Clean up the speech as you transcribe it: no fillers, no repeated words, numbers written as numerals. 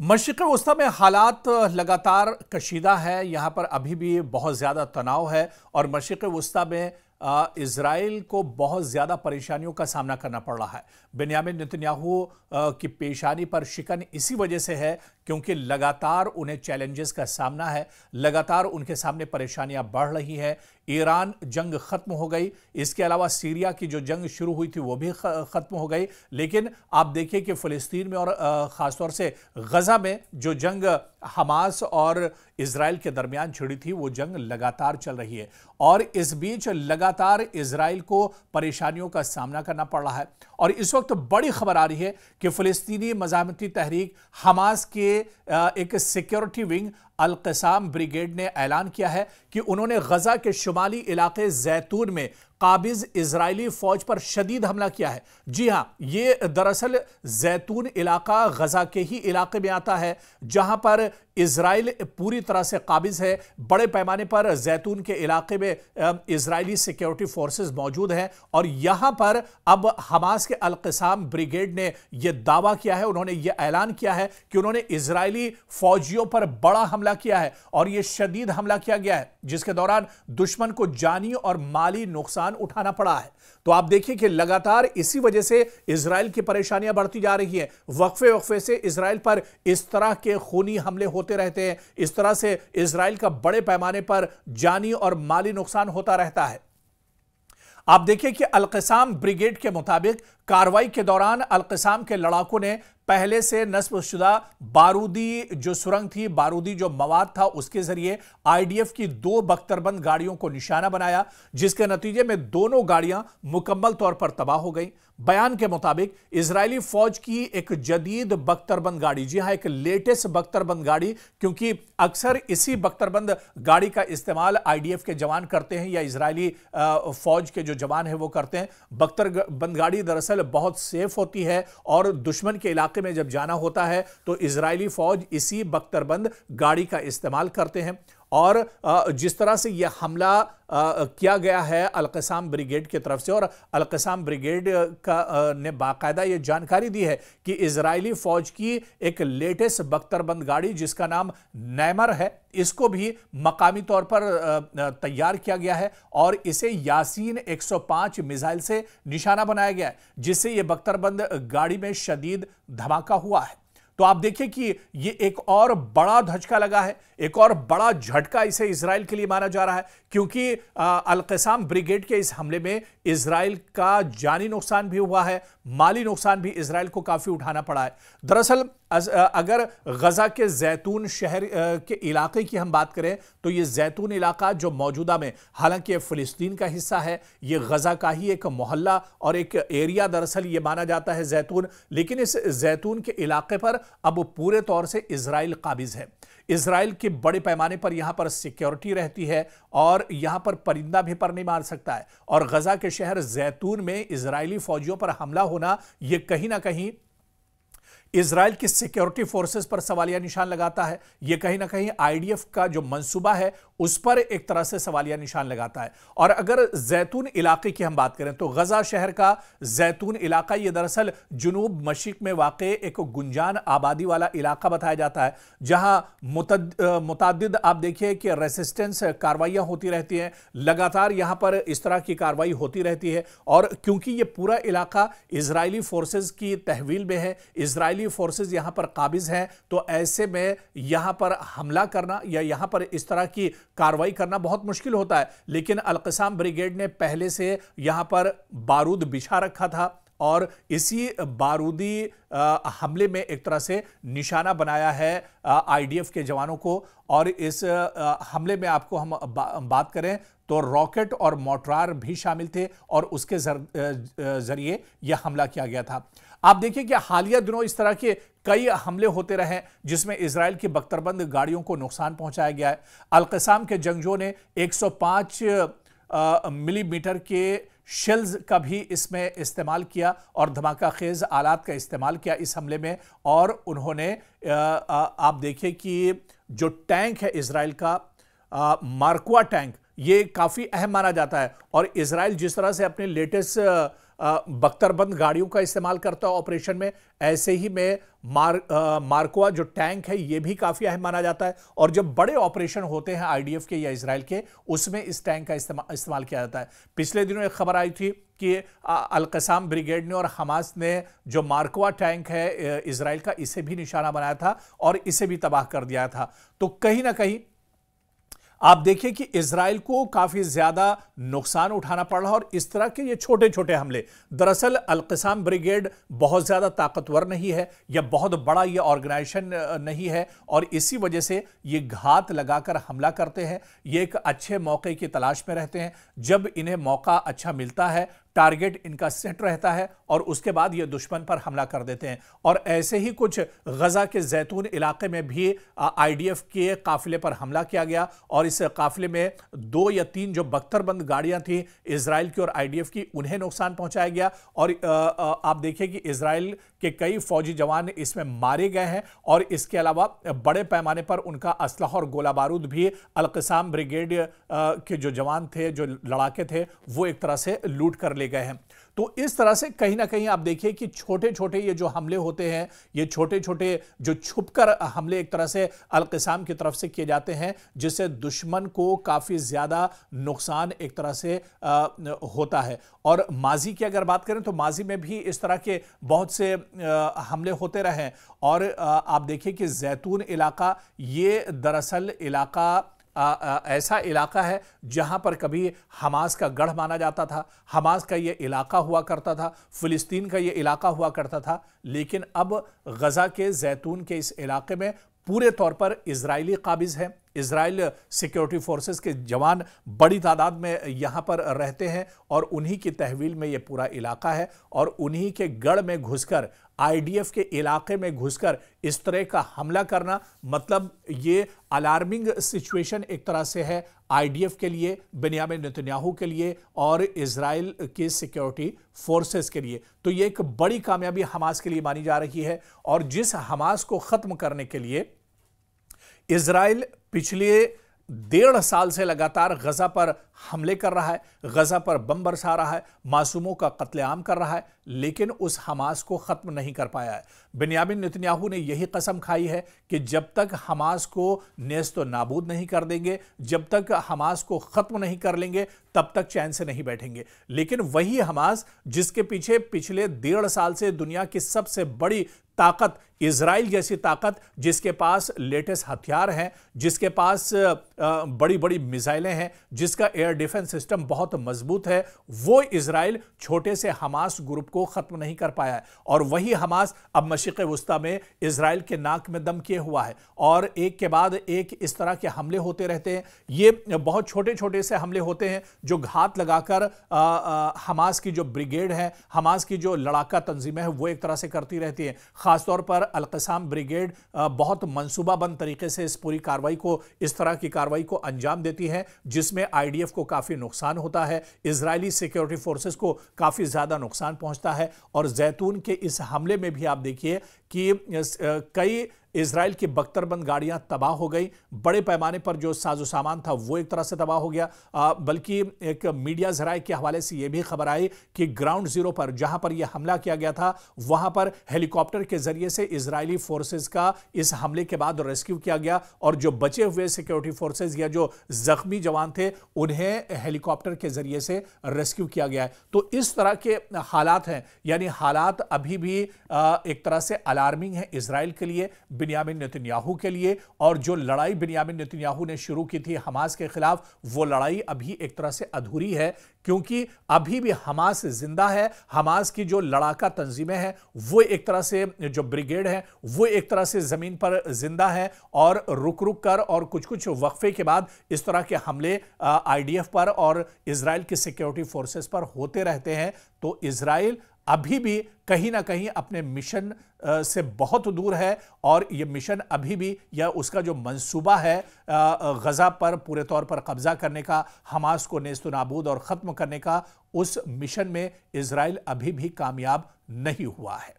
मशरिक़ वस्ता में हालात लगातार कशीदा है। यहाँ पर अभी भी बहुत ज़्यादा तनाव है और मशरिक़ वस्ता में इज़राइल को बहुत ज़्यादा परेशानियों का सामना करना पड़ रहा है। बेन्यामिन नेतन्याहू की पेशानी पर शिकन इसी वजह से है क्योंकि लगातार उन्हें चैलेंजेस का सामना है, लगातार उनके सामने परेशानियां बढ़ रही हैं। ईरान जंग ख़त्म हो गई, इसके अलावा सीरिया की जो जंग शुरू हुई थी वो भी ख़त्म हो गई, लेकिन आप देखिए कि फ़लस्तीन में और ख़ासतौर से गज़ा में जो जंग हमास और इज़राइल के दरमियान छिड़ी थी वो जंग लगातार चल रही है और इस बीच लगातार इज़राइल को परेशानियों का सामना करना पड़ रहा है। और इस वक्त बड़ी खबर आ रही है कि फ़लस्तीनी मज़ाहमती तहरीक हमास के एक सिक्योरिटी विंग अल-क़साम ब्रिगेड ने ऐलान किया है कि उन्होंने गज़ा के शुमाली इलाके जैतून में काबिज इजरायली फौज पर शदीद हमला किया है। जी हां, ये दरअसल जैतून इलाका गज़ा के ही इलाके में आता है जहां पर इजराइल पूरी तरह से काबिज है। बड़े पैमाने पर जैतून के इलाके में इजरायली सिक्योरिटी फोर्सेस मौजूद हैं और यहां पर अब हमास के अल-क़साम ब्रिगेड ने यह दावा किया है, उन्होंने यह ऐलान किया है कि उन्होंने इजरायली फौजियों पर बड़ा हमला किया है और यह शदीद हमला किया गया है जिसके दौरान दुश्मन को जानी और माली नुकसान उठाना पड़ा है। तो आप देखिए कि लगातार इसी वजह से इजराइल की परेशानियां बढ़ती जा रही हैं। वक्फे वक्फे से इजराइल पर इस तरह के खूनी हमले होते रहते हैं, इस तरह से इजराइल का बड़े पैमाने पर जानी और माली नुकसान होता रहता है। आप देखिए कि अल-क़साम ब्रिगेड के मुताबिक कार्रवाई के दौरान अल-क़साम के लड़ाकों ने पहले से नस्बशुदा बारूदी जो सुरंग थी, बारूदी जो मवाद था, उसके जरिए आईडीएफ की 2 बख्तरबंद गाड़ियों को निशाना बनाया जिसके नतीजे में दोनों गाड़ियां मुकम्मल तौर पर तबाह हो गई। बयान के मुताबिक इजरायली फौज की एक जदीद बख्तरबंद गाड़ी, जी हां, एक लेटेस्ट बख्तरबंद गाड़ी, क्योंकि अक्सर इसी बख्तरबंद गाड़ी का इस्तेमाल आईडीएफ के जवान करते हैं या इजरायली फौज के जो जवान हैं वो करते हैं। बख्तरबंद गाड़ी दरअसल बहुत सेफ होती है और दुश्मन के इलाके में जब जाना होता है तो इजरायली फौज इसी बख्तरबंद गाड़ी का इस्तेमाल करते हैं। और जिस तरह से यह हमला किया गया है अल-क़साम ब्रिगेड की तरफ से, और अल-क़साम ब्रिगेड ने बाकायदा यह जानकारी दी है कि इजरायली फौज की एक लेटेस्ट बख्तरबंद गाड़ी जिसका नाम नैमर है, इसको भी मकामी तौर पर तैयार किया गया है और इसे यासीन 105 मिसाइल से निशाना बनाया गया है जिससे यह बख्तरबंद गाड़ी में शदीद धमाका हुआ है। तो आप देखिए कि ये एक और बड़ा धचका लगा है, एक और बड़ा झटका इसे इजराइल के लिए माना जा रहा है क्योंकि अल-क़साम ब्रिगेड के इस हमले में इजराइल का जानी नुकसान भी हुआ है, माली नुकसान भी इजराइल को काफी उठाना पड़ा है। दरअसल अगर गजा के जैतून शहर के इलाके की हम बात करें तो ये जैतून इलाका जो मौजूदा में, हालांकि फ़लस्तीन का हिस्सा है, ये गजा का ही एक मोहल्ला और एक एरिया दरअसल ये माना जाता है जैतून, लेकिन इस जैतून के इलाके पर अब पूरे तौर से इजराइल काबिज है। इजराइल के बड़े पैमाने पर यहां पर सिक्योरिटी रहती है और यहां पर परिंदा भी पर नहीं मार सकता है और गजा के शहर जैतून में इजरायली फौजियों पर हमला होना यह कहीं ना कहीं इजराइल की सिक्योरिटी फोर्सेस पर सवालिया निशान लगाता है। यह कहीं ना कहीं आईडीएफ का जो मंसूबा है उस पर एक तरह से सवालिया निशान लगाता है। और अगर जैतून इलाके की हम बात करें तो गजा शहर का जैतून इलाका यह दरअसल जुनूब मशरिक में वाक़ एक गुंजान आबादी वाला इलाका बताया जाता है जहां मुतअद्दिद आप देखिए कि रेसिस्टेंस कार्रवाइयां होती रहती हैं, लगातार यहां पर इस तरह की कार्रवाई होती रहती है। और क्योंकि यह पूरा इलाका इजरायली फोर्सेस की तहवील में है, इजरायली फोर्सेस यहां पर काबिज हैं, तो ऐसे में यहां पर हमला करना या यहां पर इस तरह की कार्रवाई करना बहुत मुश्किल होता है। लेकिन अल-क़साम ब्रिगेड ने पहले से यहां पर बारूद बिछा रखा था और इसी बारूदी हमले में एक तरह से निशाना बनाया है आईडीएफ के जवानों को। और इस हमले में आपको हम बात करें तो रॉकेट और मोर्टार भी शामिल थे और उसके जरिए यह हमला किया गया था। आप देखिए कि हालिया दिनों इस तरह के कई हमले होते रहे जिसमें इजराइल की बख्तरबंद गाड़ियों को नुकसान पहुंचाया गया है। अल-क़साम के जंगजों ने 105 मिलीमीटर के शेल्स का भी इसमें इस्तेमाल किया और धमाका खेज आलात का इस्तेमाल किया इस हमले में। और उन्होंने आप देखिए कि जो टैंक है इजराइल का मार्कवा टैंक, ये काफ़ी अहम माना जाता है और इजराइल जिस तरह से अपने लेटेस्ट बख्तरबंद गाड़ियों का इस्तेमाल करता है ऑपरेशन में, ऐसे ही में मार्कोवा जो टैंक है ये भी काफी अहम माना जाता है। और जब बड़े ऑपरेशन होते हैं आईडीएफ के या इजराइल के, उसमें इस टैंक का इस्तेमाल किया जाता है। पिछले दिनों एक खबर आई थी कि अल-क़साम ब्रिगेड ने और हमास ने जो मार्कोवा टैंक है इजराइल का, इसे भी निशाना बनाया था और इसे भी तबाह कर दिया था। तो कहीं ना कहीं आप देखिए कि इजराइल को काफी ज्यादा नुकसान उठाना पड़ रहा है। और इस तरह के ये छोटे छोटे हमले, दरअसल अल-क़साम ब्रिगेड बहुत ज्यादा ताकतवर नहीं है या बहुत बड़ा ये ऑर्गेनाइजेशन नहीं है, और इसी वजह से ये घात लगाकर हमला करते हैं। ये एक अच्छे मौके की तलाश में रहते हैं। जब इन्हें मौका अच्छा मिलता है, टारगेट इनका सेट रहता है, और उसके बाद ये दुश्मन पर हमला कर देते हैं। और ऐसे ही कुछ गजा के जैतून इलाके में भी आईडीएफ के काफिले पर हमला किया गया, और इस काफिले में 2 या 3 जो बख्तरबंद गाड़ियां थी इजराइल की और आईडीएफ की, उन्हें नुकसान पहुंचाया गया। और आप देखिए कि इजराइल के कई फौजी जवान इसमें मारे गए हैं, और इसके अलावा बड़े पैमाने पर उनका असलहा और गोला बारूद भी अल-क़साम ब्रिगेड के जो जवान थे, जो लड़ाके थे, वो एक तरह से लूट कर ले गए हैं। तो इस तरह से कहीं ना कहीं आप देखिए कि छोटे छोटे ये जो हमले होते हैं, ये छोटे छोटे जो छुपकर हमले एक तरह से अल-क़साम की तरफ से किए जाते हैं, जिससे दुश्मन को काफी ज्यादा नुकसान एक तरह से होता है। और माजी की अगर बात करें तो माजी में भी इस तरह के बहुत से हमले होते रहे। और आप देखिए कि जैतून इलाका, ये दरअसल इलाका ऐसा इलाका है जहां पर कभी हमास का गढ़ माना जाता था, हमास का यह इलाका हुआ करता था, फिलिस्तीन का यह इलाका हुआ करता था। लेकिन अब गजा के जैतून के इस इलाके में पूरे तौर पर इजरायली काबिज हैं। इजराइल सिक्योरिटी फोर्सेस के जवान बड़ी तादाद में यहां पर रहते हैं, और उन्हीं की तहवील में यह पूरा इलाका है। और उन्हीं के गढ़ में घुसकर, आईडीएफ के इलाके में घुसकर इस तरह का हमला करना, मतलब ये अलार्मिंग सिचुएशन एक तरह से है आईडीएफ के लिए, बेन्यामिन नेतन्याहू के लिए और इजराइल की सिक्योरिटी फोर्सेस के लिए। तो ये एक बड़ी कामयाबी हमास के लिए मानी जा रही है। और जिस हमास को खत्म करने के लिए इजराइल पिछले 1.5 साल से लगातार गजा पर हमले कर रहा है, गजा पर बम बरसा रहा है, मासूमों का कत्लेआम कर रहा है, लेकिन उस हमास को खत्म नहीं कर पाया है। बेन्यामिन नेतन्याहू ने यही कसम खाई है कि जब तक हमास को नेस्तो नाबूद नहीं कर देंगे, जब तक हमास को खत्म नहीं कर लेंगे, तब तक चैन से नहीं बैठेंगे। लेकिन वही हमास जिसके पीछे पिछले 1.5 साल से दुनिया की सबसे बड़ी ताकत, इजराइल जैसी ताकत, जिसके पास लेटेस्ट हथियार हैं, जिसके पास बड़ी बड़ी मिसाइलें हैं, जिसका एयर डिफेंस सिस्टम बहुत मजबूत है, वो इजराइल छोटे से हमास ग्रुप को खत्म नहीं कर पाया है। और वही हमास अब मशरिक़ वुस्ता में इजराइल के नाक में दम किए हुआ है, और एक के बाद एक इस तरह के हमले होते रहते हैं। ये बहुत छोटे छोटे से हमले होते हैं जो घात लगाकर हमास की जो ब्रिगेड है, हमास की जो लड़ाका तंजीमें हैं, वो एक तरह से करती रहती है। खासतौर पर अल-क़साम ब्रिगेड बहुत मंसूबाबंद तरीके से इस पूरी कार्रवाई को, इस तरह की कार्रवाई को अंजाम देती है, जिसमें आईडीएफ को काफी नुकसान होता है, इजरायली सिक्योरिटी फोर्सेस को काफी ज्यादा नुकसान पहुंचता है। और जैतून के इस हमले में भी आप देखिए कि कई इजराइल की बख्तरबंद गाड़ियां तबाह हो गई, बड़े पैमाने पर जो साजो सामान था वो एक तरह से तबाह हो गया। बल्कि एक मीडिया जराए के हवाले से यह भी खबर आई कि ग्राउंड जीरो पर जहां पर यह हमला किया गया था, वहां पर हेलीकॉप्टर के जरिए से इजरायली फोर्सेस का इस हमले के बाद रेस्क्यू किया गया, और जो बचे हुए सिक्योरिटी फोर्सेस या जो जख्मी जवान थे, उन्हें हेलीकॉप्टर के जरिए से रेस्क्यू किया गया है। तो इस तरह के हालात हैं, यानी हालात अभी भी एक तरह से अलार्मिंग है इजराइल के लिए, बेन्यामिन नेतन्याहू के लिए। और जो लड़ाई बेन्यामिन नेतन्याहू ने शुरू की थी हमास के खिलाफ, वो लड़ाई अभी एक तरह से अधूरी है, क्योंकि अभी भी हमास जिंदा है। हमास की जो लड़ाका तंजीमें हैं, वो एक तरह से, जो ब्रिगेड है, वो एक तरह से जमीन पर जिंदा है, और रुक रुक कर और कुछ कुछ वक्फे के बाद इस तरह के हमले आईडीएफ पर और इजराइल की सिक्योरिटी फोर्सेस पर होते रहते हैं। तो इजराइल अभी भी कहीं ना कहीं अपने मिशन से बहुत दूर है, और यह मिशन अभी भी, या उसका जो मंसूबा है गजा पर पूरे तौर पर कब्जा करने का, हमास को नेस्तो नाबूद और खत्म करने का, उस मिशन में इजराइल अभी भी कामयाब नहीं हुआ है।